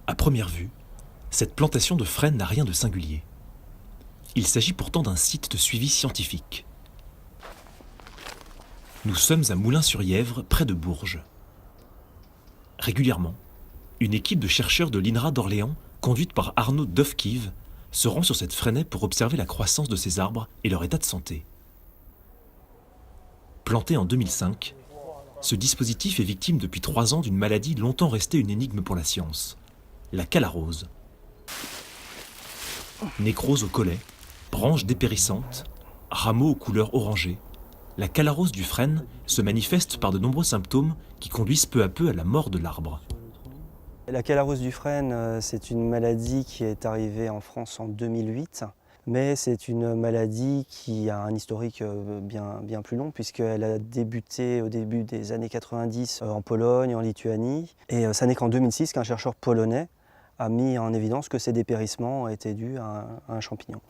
À première vue, cette plantation de frênes n'a rien de singulier. Il s'agit pourtant d'un site de suivi scientifique. Nous sommes à Moulins-sur-Yèvre, près de Bourges. Régulièrement, une équipe de chercheurs de l'INRA d'Orléans, conduite par Arnaud Dovkiv, se rend sur cette frênaie pour observer la croissance de ces arbres et leur état de santé. Planté en 2005, ce dispositif est victime depuis 3 ans d'une maladie longtemps restée une énigme pour la science, la calarose. Nécrose au collet, branches dépérissantes, rameaux aux couleurs orangées, la calarose du frêne se manifeste par de nombreux symptômes qui conduisent peu à peu à la mort de l'arbre. La calarose du frêne, c'est une maladie qui est arrivée en France en 2008, mais c'est une maladie qui a un historique bien plus long, puisqu'elle a débuté au début des années 90 en Pologne, en Lituanie, et ça n'est qu'en 2006 qu'un chercheur polonais a mis en évidence que ces dépérissements étaient dus à un champignon.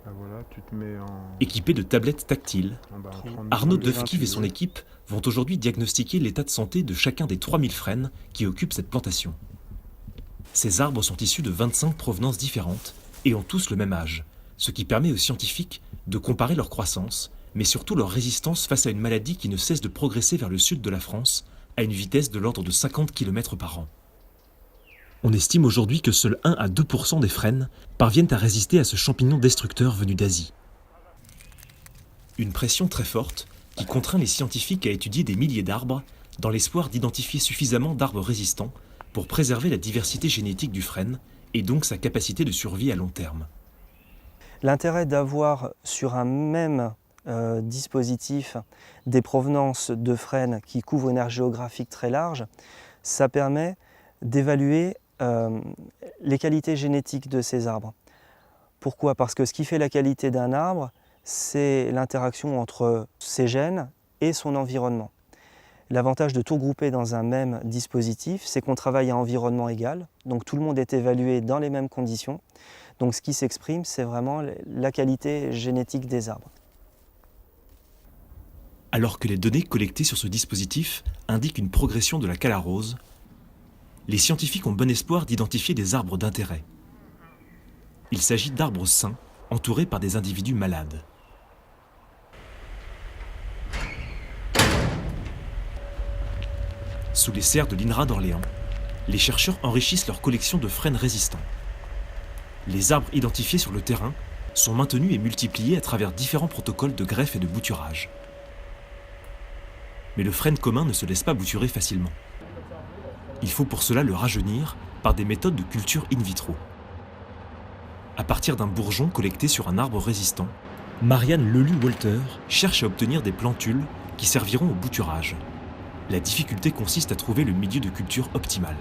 Ben voilà, tu te mets en... Équipés de tablettes tactiles, Arnaud Dovkiv et son équipe vont aujourd'hui diagnostiquer l'état de santé de chacun des 3000 frênes qui occupent cette plantation. Ces arbres sont issus de 25 provenances différentes et ont tous le même âge, ce qui permet aux scientifiques de comparer leur croissance, mais surtout leur résistance face à une maladie qui ne cesse de progresser vers le sud de la France à une vitesse de l'ordre de 50 km par an. On estime aujourd'hui que seuls 1 à 2% des frênes parviennent à résister à ce champignon destructeur venu d'Asie. Une pression très forte qui contraint les scientifiques à étudier des milliers d'arbres dans l'espoir d'identifier suffisamment d'arbres résistants pour préserver la diversité génétique du frêne et donc sa capacité de survie à long terme. L'intérêt d'avoir sur un même dispositif des provenances de frênes qui couvrent une aire géographique très large, ça permet d'évaluer les qualités génétiques de ces arbres. Pourquoi? Parce que ce qui fait la qualité d'un arbre, c'est l'interaction entre ses gènes et son environnement. L'avantage de tout regrouper dans un même dispositif, c'est qu'on travaille à environnement égal, donc tout le monde est évalué dans les mêmes conditions. Donc ce qui s'exprime, c'est vraiment la qualité génétique des arbres. Alors que les données collectées sur ce dispositif indiquent une progression de la calarose, les scientifiques ont bon espoir d'identifier des arbres d'intérêt. Il s'agit d'arbres sains, entourés par des individus malades. Sous les serres de l'INRA d'Orléans, les chercheurs enrichissent leur collection de frênes résistants. Les arbres identifiés sur le terrain sont maintenus et multipliés à travers différents protocoles de greffe et de bouturage. Mais le frêne commun ne se laisse pas bouturer facilement. Il faut pour cela le rajeunir par des méthodes de culture in vitro. À partir d'un bourgeon collecté sur un arbre résistant, Marianne Lelu-Walter cherche à obtenir des plantules qui serviront au bouturage. La difficulté consiste à trouver le milieu de culture optimal.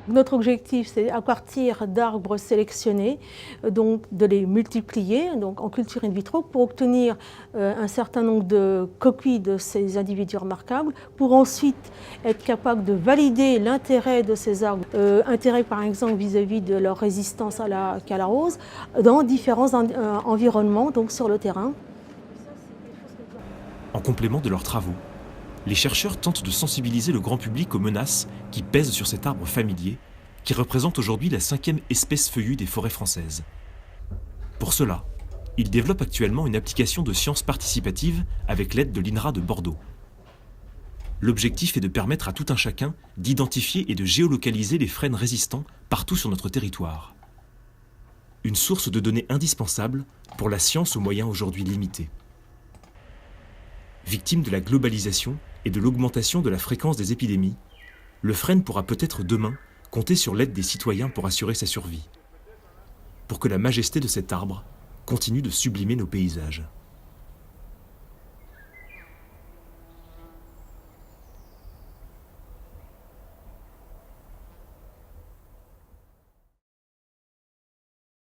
Notre objectif, c'est à partir d'arbres sélectionnés, donc de les multiplier donc en culture in vitro pour obtenir un certain nombre de copies de ces individus remarquables, pour ensuite être capable de valider l'intérêt de ces arbres, intérêt par exemple vis-à-vis de leur résistance à la calarose, dans différents environnements, donc sur le terrain. En complément de leurs travaux, les chercheurs tentent de sensibiliser le grand public aux menaces qui pèsent sur cet arbre familier, qui représente aujourd'hui la 5e espèce feuillue des forêts françaises. Pour cela, ils développent actuellement une application de sciences participatives avec l'aide de l'INRA de Bordeaux. L'objectif est de permettre à tout un chacun d'identifier et de géolocaliser les frênes résistants partout sur notre territoire. Une source de données indispensable pour la science aux moyens aujourd'hui limités. Victime de la globalisation et de l'augmentation de la fréquence des épidémies, le frêne pourra peut-être demain compter sur l'aide des citoyens pour assurer sa survie. Pour que la majesté de cet arbre continue de sublimer nos paysages.